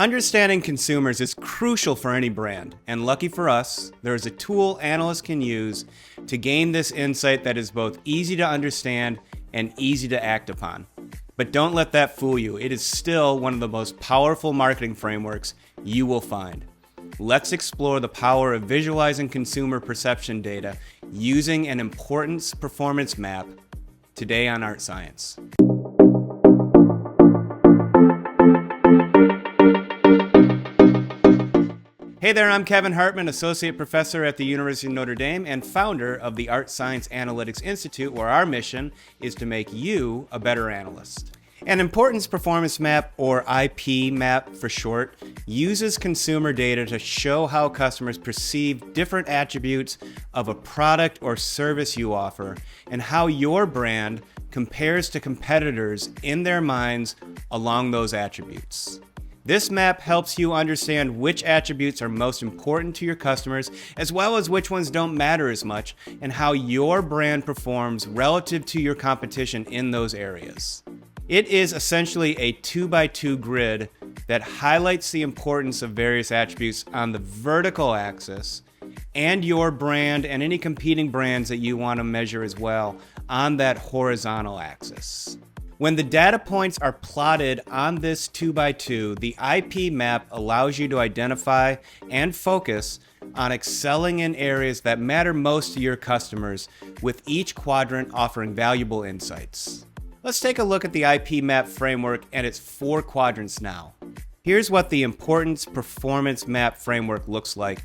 Understanding consumers is crucial for any brand, and lucky for us, there is a tool analysts can use to gain this insight that is both easy to understand and easy to act upon. But don't let that fool you. It is still one of the most powerful marketing frameworks you will find. Let's explore the power of visualizing consumer perception data using an importance performance map today on Art+Science. Hey there, I'm Kevin Hartman, Associate Professor at the University of Notre Dame and founder of the Art+Science Analytics Institute, where our mission is to make you a better analyst. An importance performance map, or IP map for short, uses consumer data to show how customers perceive different attributes of a product or service you offer and how your brand compares to competitors in their minds along those attributes. This map helps you understand which attributes are most important to your customers, as well as which ones don't matter as much, and how your brand performs relative to your competition in those areas. It is essentially a 2x2 grid that highlights the importance of various attributes on the vertical axis, and your brand and any competing brands that you want to measure as well on that horizontal axis. When the data points are plotted on this 2x2, the IP map allows you to identify and focus on excelling in areas that matter most to your customers, with each quadrant offering valuable insights. Let's take a look at the IP map framework and its 4 quadrants now. Here's what the importance performance map framework looks like.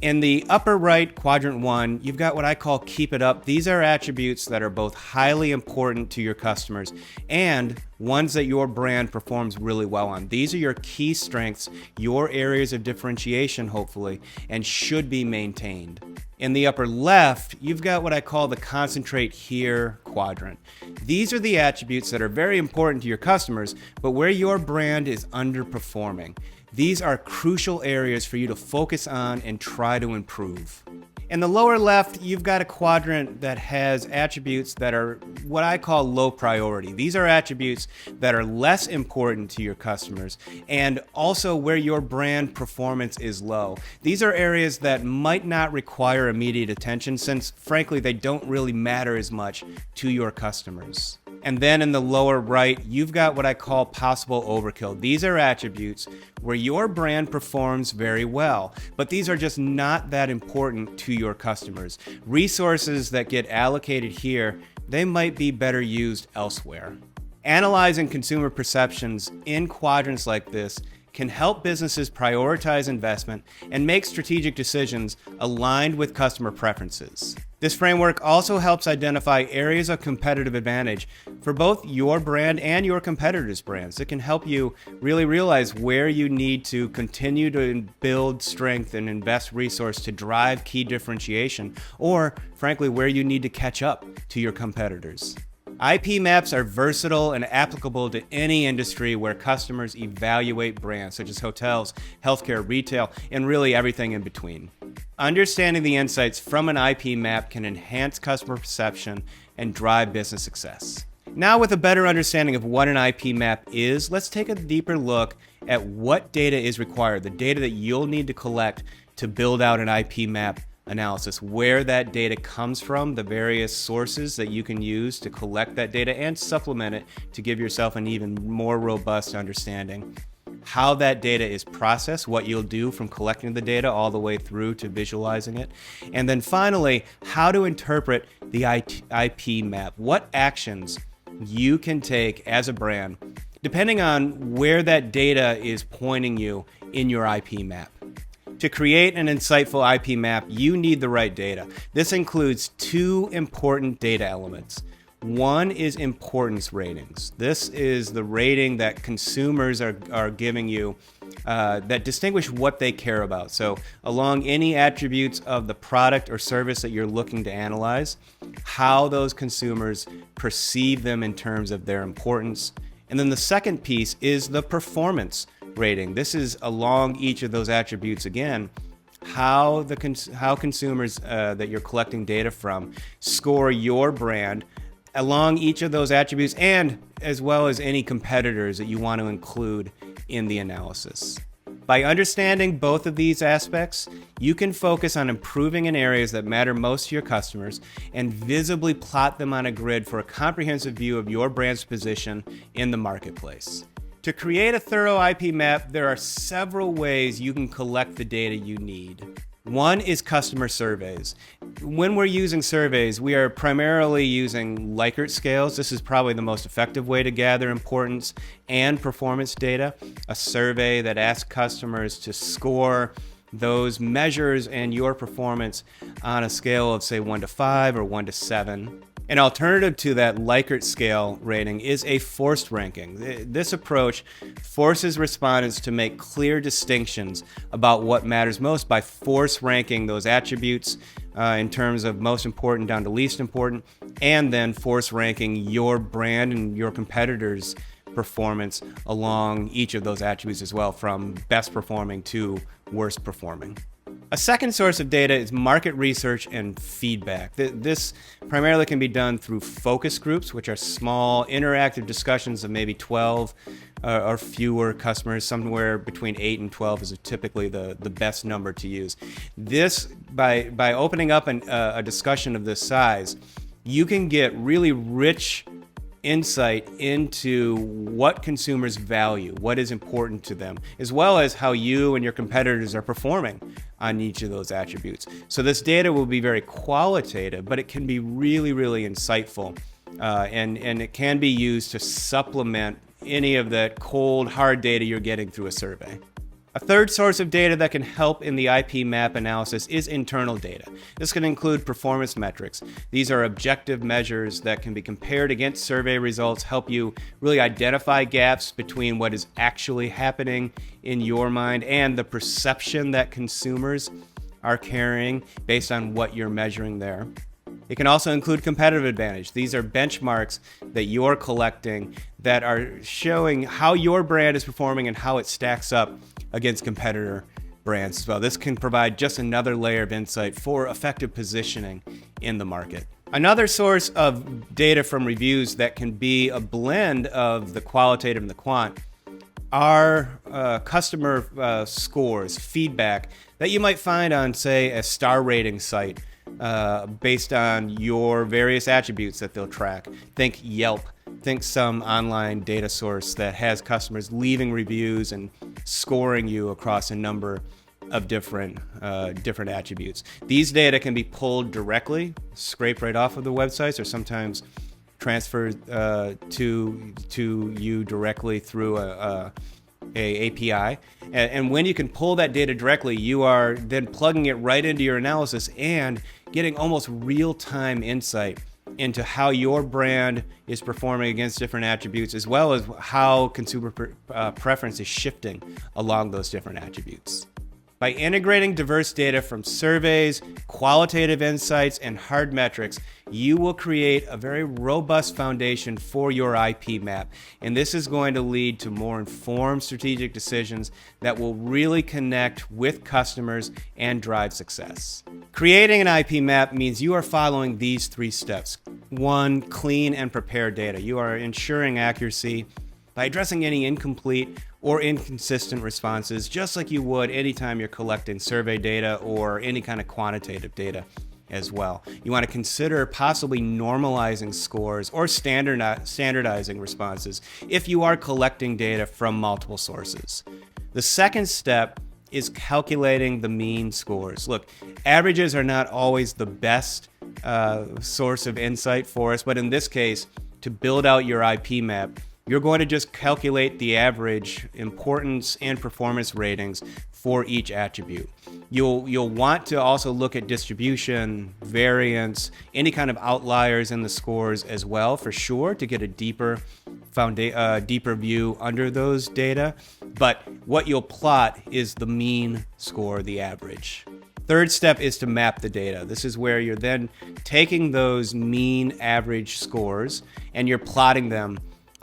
In the upper right, quadrant 1, you've got what I call keep it up. These are attributes that are both highly important to your customers and ones that your brand performs really well on. These are your key strengths, your areas of differentiation, hopefully, and should be maintained. In the upper left, you've got what I call the concentrate here quadrant. These are the attributes that are very important to your customers, but where your brand is underperforming. These are crucial areas for you to focus on and try to improve. In the lower left, you've got a quadrant that has attributes that are what I call low priority. These are attributes that are less important to your customers and also where your brand performance is low. These are areas that might not require immediate attention since, frankly, they don't really matter as much to your customers. And then in the lower right, you've got what I call possible overkill. These are attributes where your brand performs very well, but these are just not that important to your customers. Resources that get allocated here, they might be better used elsewhere. Analyzing consumer perceptions in quadrants like this can help businesses prioritize investment and make strategic decisions aligned with customer preferences. This framework also helps identify areas of competitive advantage for both your brand and your competitors' brands. It can help you really realize where you need to continue to build strength and invest resource to drive key differentiation, or frankly, where you need to catch up to your competitors. IP maps are versatile and applicable to any industry where customers evaluate brands, such as hotels, healthcare, retail, and really everything in between. Understanding the insights from an IP map can enhance customer perception and drive business success. Now, with a better understanding of what an IP map is, let's take a deeper look at what data is required, the data that you'll need to collect to build out an IP map analysis, where that data comes from, the various sources that you can use to collect that data and supplement it to give yourself an even more robust understanding. How that data is processed, what you'll do from collecting the data all the way through to visualizing it. And then finally, how to interpret the IP map. What actions you can take as a brand, depending on where that data is pointing you in your IP map. To create an insightful IP map, you need the right data. This includes 2 important data elements. One is importance ratings. This is the rating that consumers are giving you that distinguish what they care about. So along any attributes of the product or service that you're looking to analyze, how those consumers perceive them in terms of their importance. And then the second piece is the performance rating. This is along each of those attributes again, how consumers that you're collecting data from score your brand along each of those attributes, and as well as any competitors that you want to include in the analysis. By understanding both of these aspects, you can focus on improving in areas that matter most to your customers and visibly plot them on a grid for a comprehensive view of your brand's position in the marketplace. To create a thorough IP map, there are several ways you can collect the data you need. One is customer surveys. When we're using surveys, we are primarily using Likert scales. This is probably the most effective way to gather importance and performance data. A survey that asks customers to score those measures and your performance on a scale of, say, 1 to 5 or 1 to 7. An alternative to that Likert scale rating is a forced ranking. This approach forces respondents to make clear distinctions about what matters most by force ranking those attributes in terms of most important down to least important, and then force ranking your brand and your competitors' performance along each of those attributes as well, from best performing to worst performing. A second source of data is market research and feedback. This primarily can be done through focus groups, which are small interactive discussions of maybe 12 or fewer customers. Somewhere between 8 and 12 is typically the best number to use. This, by opening up a discussion of this size, you can get really rich insight into what consumers value, what is important to them, as well as how you and your competitors are performing on each of those attributes. So this data will be very qualitative, but it can be really, really insightful, and it can be used to supplement any of that cold, hard data you're getting through a survey. A third source of data that can help in the IP map analysis is internal data. This can include performance metrics. These are objective measures that can be compared against survey results, help you really identify gaps between what is actually happening in your mind and the perception that consumers are carrying based on what you're measuring there. It can also include competitive advantage. These are benchmarks that you're collecting that are showing how your brand is performing and how it stacks up against competitor brands as well. This can provide just another layer of insight for effective positioning in the market. Another source of data from reviews that can be a blend of the qualitative and the quant are customer scores, feedback that you might find on, say, a star rating site based on your various attributes that they'll track. Think Yelp. Think some online data source that has customers leaving reviews and scoring you across a number of different attributes. These data can be pulled directly, scraped right off of the websites, or sometimes transferred to you directly through a API. And when you can pull that data directly, you are then plugging it right into your analysis and getting almost real-time insight into how your brand is performing against different attributes, as well as how consumer preference is shifting along those different attributes. By integrating diverse data from surveys, qualitative insights, and hard metrics, you will create a very robust foundation for your IP map. And this is going to lead to more informed strategic decisions that will really connect with customers and drive success. Creating an IP map means you are following these 3 steps. 1, clean and prepare data. You are ensuring accuracy by addressing any incomplete or inconsistent responses, just like you would anytime you're collecting survey data or any kind of quantitative data as well. You want to consider possibly normalizing scores or standardizing responses if you are collecting data from multiple sources. The second step is calculating the mean scores. Look, averages are not always the best source of insight for us, but in this case, to build out your IP map, you're going to just calculate the average importance and performance ratings for each attribute. You'll want to also look at distribution, variance, any kind of outliers in the scores as well, for sure, to get a deeper view under those data. But what you'll plot is the mean score, the average. Third step is to map the data. This is where you're then taking those mean average scores and you're plotting them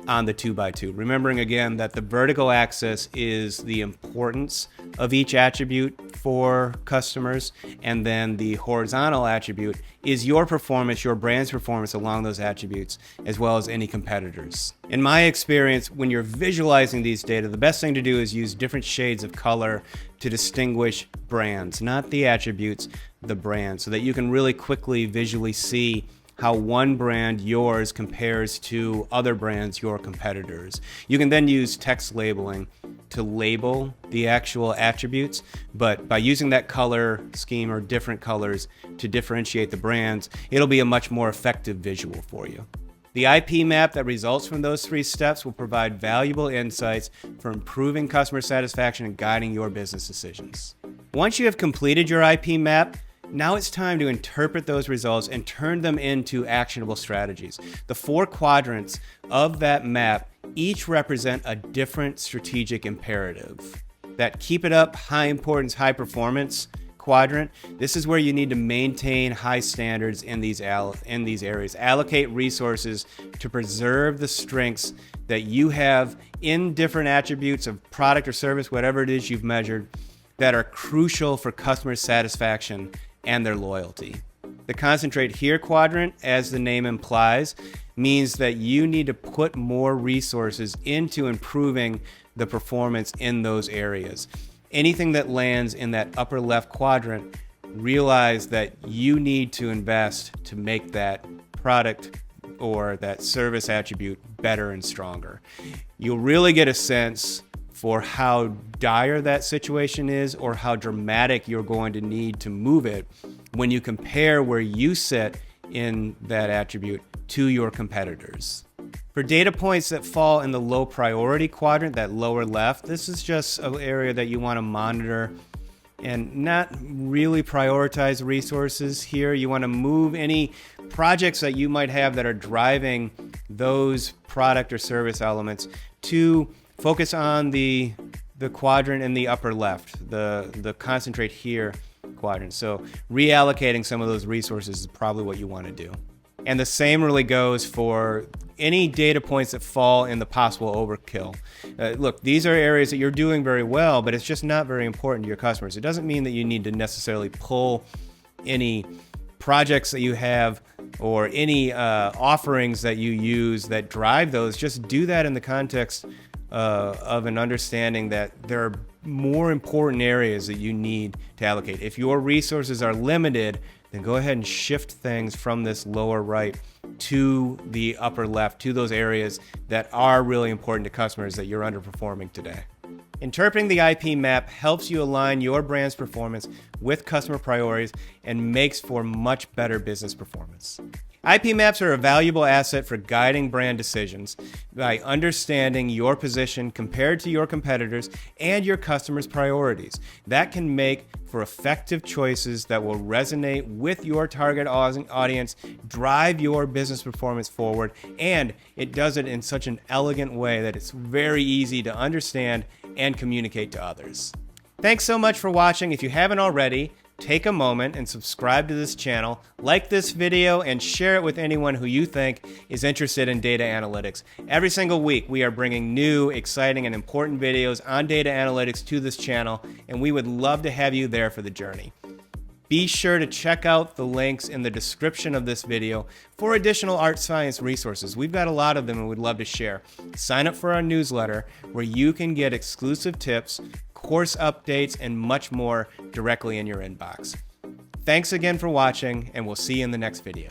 on the 2x2. Remembering again that the vertical axis is the importance of each attribute for customers, and then the horizontal attribute is your performance, your brand's performance along those attributes, as well as any competitors. In my experience, when you're visualizing these data, the best thing to do is use different shades of color to distinguish brands, not the attributes, the brand, so that you can really quickly visually see how one brand, yours, compares to other brands, your competitors. You can then use text labeling to label the actual attributes, but by using that color scheme or different colors to differentiate the brands, it'll be a much more effective visual for you. The IP map that results from those 3 steps will provide valuable insights for improving customer satisfaction and guiding your business decisions. Once you have completed your IP map, now it's time to interpret those results and turn them into actionable strategies. The 4 quadrants of that map each represent a different strategic imperative. That keep it up, high importance, high performance quadrant, this is where you need to maintain high standards in these areas. Allocate resources to preserve the strengths that you have in different attributes of product or service, whatever it is you've measured, that are crucial for customer satisfaction and their loyalty. The concentrate here quadrant, as the name implies, means that you need to put more resources into improving the performance in those areas. Anything that lands in that upper left quadrant, realize that you need to invest to make that product or that service attribute better and stronger. You'll really get a sense for how dire that situation is or how dramatic you're going to need to move it when you compare where you sit in that attribute to your competitors. For data points that fall in the low priority quadrant, that lower left, this is just an area that you want to monitor and not really prioritize resources here. You want to move any projects that you might have that are driving those product or service elements to focus on the quadrant in the upper left, the concentrate here quadrant. So reallocating some of those resources is probably what you want to do. And the same really goes for any data points that fall in the possible overkill. Look, these are areas that you're doing very well, but it's just not very important to your customers. It doesn't mean that you need to necessarily pull any projects that you have or any offerings that you use that drive those. Just do that in the context of an understanding that there are more important areas that you need to allocate. If your resources are limited, then go ahead and shift things from this lower right to the upper left, to those areas that are really important to customers that you're underperforming today. Interpreting the IP map helps you align your brand's performance with customer priorities and makes for much better business performance. IP maps are a valuable asset for guiding brand decisions by understanding your position compared to your competitors and your customers' priorities. That can make for effective choices that will resonate with your target audience, drive your business performance forward, and it does it in such an elegant way that it's very easy to understand and communicate to others. Thanks so much for watching. If you haven't already, take a moment and subscribe to this channel, like this video, and share it with anyone who you think is interested in data analytics. Every single week, we are bringing new, exciting, and important videos on data analytics to this channel, and we would love to have you there for the journey. Be sure to check out the links in the description of this video for additional Art+Science resources. We've got a lot of them and we'd love to share. Sign up for our newsletter where you can get exclusive tips, course updates, and much more directly in your inbox. Thanks again for watching, and we'll see you in the next video.